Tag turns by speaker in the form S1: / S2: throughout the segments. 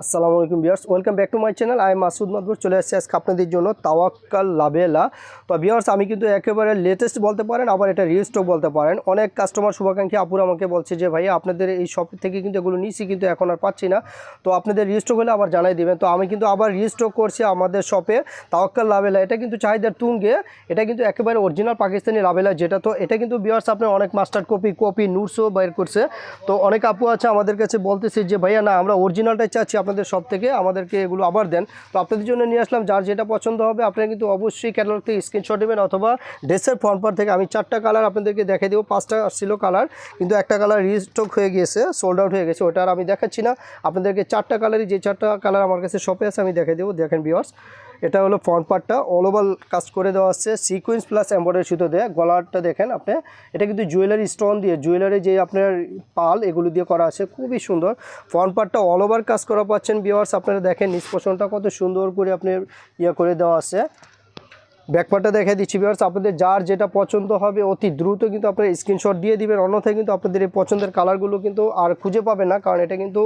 S1: আসসালামু আলাইকুম viewers, welcome back to my channel. I am Masud Madbur. চলে আসছে আজকে আপনাদের জন্য তাওয়াক্কাল লাবেলা। তো ভিউয়ার্স, আমি কিন্তু একেবারে লেটেস্ট বলতে পারেন, আবার এটা রিস্টক বলতে পারেন। অনেক কাস্টমার শুভাকাঙ্ক্ষী আপুরা আমাকে বলছে যে ভাইয়া আপনাদের এই শপ থেকে কিন্তু এগুলো নিয়েছি, কিন্তু এখন আর পাচ্ছি না। তো আপনাদের রিস্টক হলে আবার জানাই দিবেন। তো আমি কিন্তু আবার রিস্টক করছি আমাদের শপে তাওয়াক্কাল লাবেলা। এটা কিন্তু চাহিদার তুঙ্গে। এটা কিন্তু একেবারে অরিজিনাল পাকিস্তানি লাবেলা, যেটা তো এটা কিন্তু ভিউয়ার্স আপনার অনেক মাস্টার্ড কপি নুটসও বের করছে। তো অনেক আপু আছে আমাদের কাছে বলতেছে যে ভাইয়া না, আমরা অরিজিনালটাই চাচ্ছি আপনাদের সব থেকে, আমাদেরকে এগুলো আবার দেন। তো আপনাদের জন্য নিয়ে আসলাম। যার যেটা পছন্দ হবে আপনারা কিন্তু অবশ্যই ক্যাটালগ থেকে স্ক্রিনশট নেবেন, অথবা ড্রেসের ফ্রন্ট পার্ট থেকে। আমি 4টা কালার আপনাদেরকে দেখাই দেবো। 5টা ছিল কালার, কিন্তু একটা কালার রিস্টক হয়ে গিয়েছে, সোল্ড আউট হয়ে গেছে, ওটা আর আমি দেখাচ্ছি না আপনাদেরকে। 4টা কালারই, যে 4টা কালার আমার কাছে শপে আছে আমি দেখাই দেবো। দেখেন ভিউয়ার্স, এটা হলো ফ্রন্ট পার্টটা, অল ওভার কাজ করে দেওয়া আছে সিকোয়েন্স প্লাস এমব্রয়ডারি সুতো দেয়। গলারটা দেখেন আপনি, এটা কিন্তু জুয়েলারি স্টোন দিয়ে, জুয়েলারি যে আপনার পাল এগুলো দিয়ে করা আছে, খুবই সুন্দর। ফ্রন্ট পার্টটা অল ওভার কাজ করা পাচ্ছেন ভিউয়ার্স। আপনারা দেখেন নিষ্পোষণটা কত সুন্দর করে আপনি করে দেওয়া আছে। ব্যাকপার্টটা দেখে দিচ্ছি ভিউয়ার্স, আপনাদের যার যেটা পছন্দ হবে অতি দ্রুত কিন্তু আপনারা স্ক্রিনশট দিয়ে দিবেন, অন্যথায় কিন্তু আপনাদের এই পছন্দের কালারগুলো কিন্তু আর খুঁজে পাবেন না, কারণ এটা কিন্তু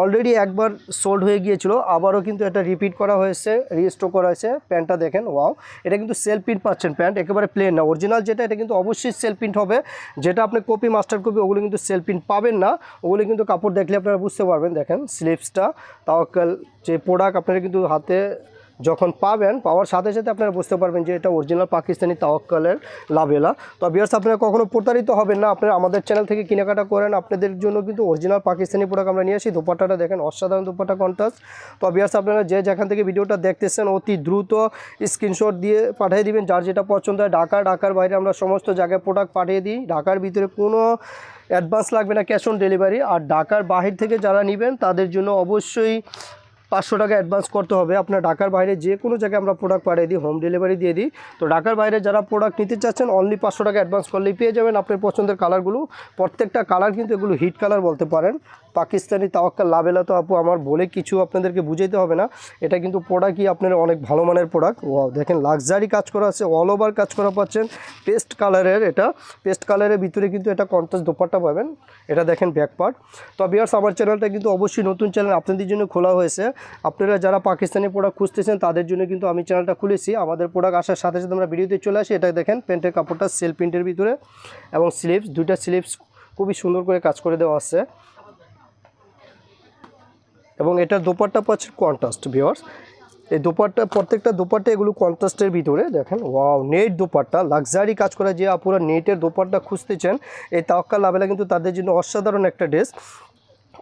S1: অলরেডি একবার সোল্ড হয়ে গিয়েছিল, আবারও কিন্তু এটা রিপিট করা হয়েছে, রিস্টক করা হয়েছে। প্যান্টটা দেখেন, ওয়াও, এটা কিন্তু সেলফ প্রিন্ট পাচ্ছেন, প্যান্ট একেবারে প্লেন না। অরিজিনাল যেটা, এটা কিন্তু অবশ্যই সেলফ প্রিন্ট হবে। যেটা আপনি কপি, মাস্টার কপি, ওগুলো কিন্তু সেলফ প্রিন্ট পাবেন না। ওগুলো কিন্তু কাপড় দেখলে আপনারা বুঝতে পারবেন। দেখেন স্লিভসটা, তাওয়াক্কাল যে প্রোডাক্ট আপনারা কিন্তু হাতে যখন পাবেন, পাওয়ার সাথে সাথে আপনারা বুঝতে পারবেন যে এটা অরিজিনাল পাকিস্তানি তাওয়াক্কালের লাবেলা। তো ভিউয়ার্স, আপনারা কখনো প্রতারিত হবেন না। আপনারা আমাদের চ্যানেল থেকে কেনাকাটা করেন, আপনাদের জন্য কিন্তু অরিজিনাল পাকিস্তানি প্রোডাক্ট আমরা নিয়ে আসি। দোপাট্টাটা দেখেন, অসাধারণ দোপাট্টা, কন্ট্রাস্ট। তো ভিউয়ার্স, আপনারা যে যেখান থেকে ভিডিওটা দেখতেছেন অতি দ্রুত স্ক্রিনশট দিয়ে পাঠিয়ে দিবেন যার যেটা পছন্দ হয়। ঢাকার বাইরে আমরা সমস্ত জায়গায় প্রোডাক্ট পাঠিয়ে দিই। ঢাকার ভিতরে কোনো অ্যাডভান্স লাগবে না, ক্যাশ অন ডেলিভারি। আর ঢাকার বাহির থেকে যারা নেবেন তাদের জন্য অবশ্যই 500 টাকা অ্যাডভান্স করতে হবে। আপনার ঢাকার বাইরে যে কোনো জায়গায় আমরা প্রোডাক্ট পাঠিয়ে দিই, হোম ডেলিভারি দিয়ে দিই। তো ঢাকার বাইরে যারা প্রোডাক্ট নিতে চাচ্ছেন, অনলি 500 টাকা অ্যাডভান্স করলেই পেয়ে যাবেন আপনার পছন্দের কালারগুলো। প্রত্যেকটা কালার কিন্তু এগুলো হিট কালার বলতে পারেন। পাকিস্তানি তাওয়াক্কাল লাবেলা তো আপু আমার বলে কিছু আপনাদেরকে বুঝাইতে হবে না, এটা কিন্তু প্রোডাক্টই আপনার অনেক ভালো মানের প্রোডাক্ট। ওয়াও, দেখেন লাক্সারি কাজ করা আছে, অল ওভার কাজ করা পাচ্ছেন পেস্ট কালারের। এটা পেস্ট কালারের ভিতরে কিন্তু এটা কন্ট্রাস্ট দোপাট্টা পাবেন। এটা দেখেন ব্যাক পার্ট। তো ভিউয়ার্স, আমার চ্যানেলটা কিন্তু অবশ্যই নতুন চ্যানেল আপনাদের জন্য খোলা হয়েছে। আপনারা যারা পাকিস্তানি প্রোডাক্ট খুঁজতেছেন তাদের জন্য কিন্তু আমি চ্যানেলটা খুলেছি। আমাদের প্রোডাক্ট আসার সাথে সাথে আমরা ভিডিওতে চলে আসি। এটা দেখেন প্যান্টের কাপড়টা সেলফ প্রিন্টের ভিতরে, এবং স্লিভস, দুইটা স্লিভস খুবই সুন্দর করে কাজ করে দেওয়া আছে। এবং এটার দোপাট্টা পাচ্ছে কন্ট্রাস্ট ভিউয়ার্স। এই দোপাট্টা, প্রত্যেকটা দোপাট্টা এগুলো কন্ট্রাস্টের ভিতরে। দেখেন, ওয়াও, নেট দোপাট্টা, লাক্সারি কাজ করা। যে আপুরা নেটের দোপাট্টা খুঁজতেছেন, এই তাওয়াক্কাল লাবেলা কিন্তু তাদের জন্য অসাধারণ একটা ড্রেস।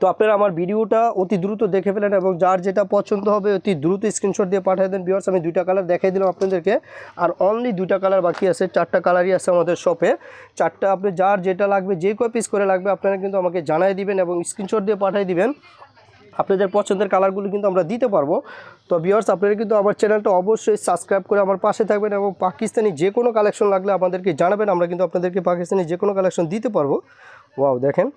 S1: তো আপনারা আমার ভিডিওটা অতি দ্রুত দেখে ফেলেন, এবং যার যেটা পছন্দ হবে অতি দ্রুত স্ক্রিনশট দিয়ে পাঠিয়ে দেন ভিউয়ার্স। আমি 2টা কালার দেখাই দিলাম আপনাদেরকে, আর অনলি 2টা কালার বাকি আছে। 4টা কালারই আছে আমাদের শপে। 4টা, আপনি যার যেটা লাগবে, যে কয় পিস করে লাগবে আপনারা কিন্তু আমাকে জানাই দিবেন এবং স্ক্রিনশট দিয়ে পাঠিয়ে দিবেন। আপনাদের পছন্দের কালারগুলো কিন্তু আমরা দিতে পারবো। তো ভিউয়ার্স, আপনারা কিন্তু আমার চ্যানেলটা অবশ্যই সাবস্ক্রাইব করে আমার পাশে থাকবেন, এবং পাকিস্তানি যে কোনো কালেকশন লাগলে আমাদেরকে জানাবেন, আমরা কিন্তু আপনাদেরকে পাকিস্তানি যে কোনো কালেকশন দিতে পারবো। ওয়াও, দেখেন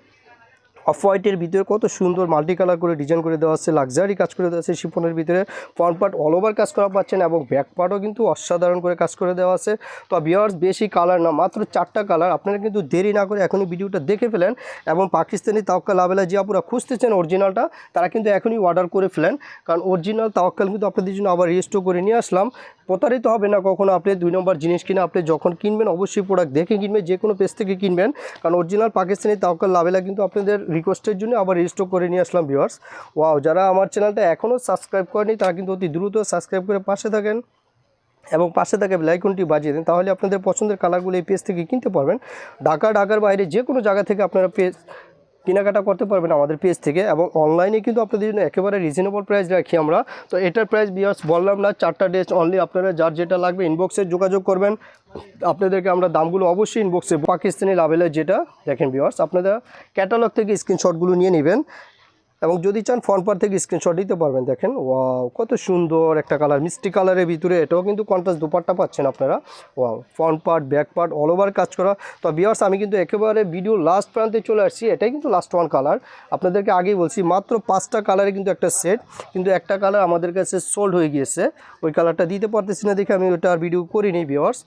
S1: অফ হোয়াইটের ভিতরে কত সুন্দর মাল্টি কালার করে ডিজাইন করে দেওয়া আছে, লাক্সারি কাজ করে দেওয়া আছে শিফনের ভিতরে। ফ্রন্ট পার্ট অল ওভার কাজ করা পাচ্ছেন, এবং ব্যাক পার্টও কিন্তু অসাধারণ করে কাজ করে দেওয়া আছে। তো ভিউয়ার্স, বেশি কালার না, মাত্র 4টা কালার। আপনারা কিন্তু দেরি না করে এখনই ভিডিওটা দেখে ফেলেন, এবং পাকিস্তানি তাওয়াক্কাল লাবেলা যে আপনারা খুঁজতেছেন অরিজিনালটা, তারা কিন্তু এখনই অর্ডার করে ফেলেন, কারণ অরিজিনাল তাওয়াক্কাল কিন্তু আপনাদের জন্য আবার রিস্টোর করে নিয়ে আসলাম। প্রতারিত হবে না কখনো। আপনি 2 নম্বর জিনিস কিনে আপনি যখন কিনবেন অবশ্যই প্রোডাক্ট দেখে কিনবেন, যে কোনো পেজ থেকে কিনবেন, কারণ অরিজিনাল পাকিস্তানি তাওয়াক্কাল লাবেলা কিন্তু আপনাদের রিকোয়েস্টের জন্য আবার রিস্টোর করে নিয়ে আসলাম ভিউয়ার্স। ওয়াও, যারা আমার চ্যানেলটা এখনও সাবস্ক্রাইব করেনি তারা কিন্তু অতি দ্রুত সাবস্ক্রাইব করে পাশে থাকেন, এবং পাশে থাকে বেল আইকনটি বাজিয়ে দেন, তাহলে আপনাদের পছন্দের কালারগুলো এই পেজ থেকে কিনতে পারবেন। ঢাকার বাইরে যে কোনো জায়গা থেকে আপনারা পেজ কেনাকাটা করতে পারবেন আমাদের পেজ থেকে, এবং অনলাইনে কিন্তু আপনাদের জন্য একেবারে রিজনেবল প্রাইস রাখি আমরা। তো এটার প্রাইস ভিউয়ার্স বললাম না, 4টা ড্রেস অনলি। আপনারা যার যেটা লাগবে ইনবক্সে যোগাযোগ করবেন, আপনাদেরকে আমরা দামগুলো অবশ্যই ইনবক্সে। পাকিস্তানি লাবেলের যেটা দেখেন ভিউয়ার্স, আপনারা ক্যাটালগ থেকে স্ক্রিনশটগুলো নিয়ে নেবেন, এবং যদি চান ফ্রন্ট পার্ট থেকে স্ক্রিনশট দিতে পারবেন। দেখেন, ওয়াও, কত সুন্দর একটা কালার, মিষ্টি কালারের ভিতরে। এটাও কিন্তু কন্ট্রাস্ট দোপাট্টা পাচ্ছেন আপনারা। Wow, front part back part all over কাজ করা। তো ভিউয়ার্স, আমি কিন্তু একেবারে ভিডিও লাস্ট প্রান্তে চলে আসছি। এটাই কিন্তু লাস্ট ওয়ান কালার, আপনাদেরকে আগেই বলছি মাত্র 5টা কালারে কিন্তু একটা সেট, কিন্তু একটা কালার আমাদের কাছে সোল্ড হয়ে গিয়েছে, ওই কালারটা দিতে পারতেছি না দেখে আমি ওটা আর ভিডিও করিনি ভিউয়ার্স।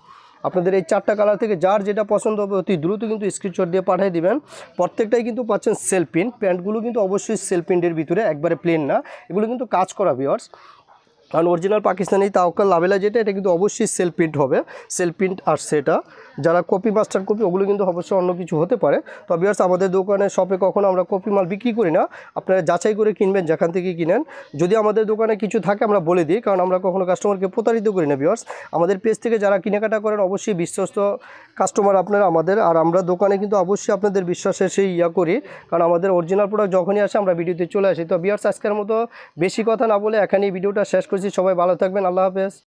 S1: আপনাদের এই 4টা কালার থেকে যার যেটা পছন্দ হবে অতি দ্রুত কিন্তু স্ক্রিনশট দিয়ে পাঠিয়ে দিবেন। প্রত্যেকটাই কিন্তু পাচ্ছেন সেলফ প্রিন্ট, প্যান্টগুলো কিন্তু অবশ্যই সেলফ প্রিন্টের ভিতরে, একবারে প্লেন না, এগুলো কিন্তু কাজ করা ভিউয়ার্স। কারণ অরিজিনাল পাকিস্তানি তাওয়াক্কাল লাভেলা যেটা, এটা কিন্তু অবশ্যই সেলফ প্রিন্ট হবে, সেলফ প্রিন্ট আসছে এটা। যারা কপি মাস্টার কপি ওগুলো কিন্তু অবশ্যই অন্য কিছু হতে পারে। তো ভিউয়ার্স আমাদের দোকানে শপে কখনো আমরা কপি মাল বিক্রি করি না, আপনারা যাচাই করে কিনবেন যেখান থেকে কিনেন। যদি আমাদের দোকানে কিছু থাকে আমরা বলে দিই, কারণ আমরা কখনো কাস্টমারকে প্রতারিত করি না ভিউয়ার্স। আমাদের পেজ থেকে যারা কেনাকাটা করেন অবশ্যই বিশ্বস্ত কাস্টমার আপনারা আমাদের, আর আমরা দোকানে কিন্তু অবশ্যই আপনাদের বিশ্বাসের সেই করি, কারণ আমাদের অরিজিনাল প্রোডাক্ট যখনই আসে আমরা ভিডিওতে চলে আসি। তো ভিউয়ার্স আজকের মতো বেশি কথা না বলে এখানেই ভিডিওটা শেষ করছি। সবাই ভালো থাকবেন, আল্লাহ হাফেজ।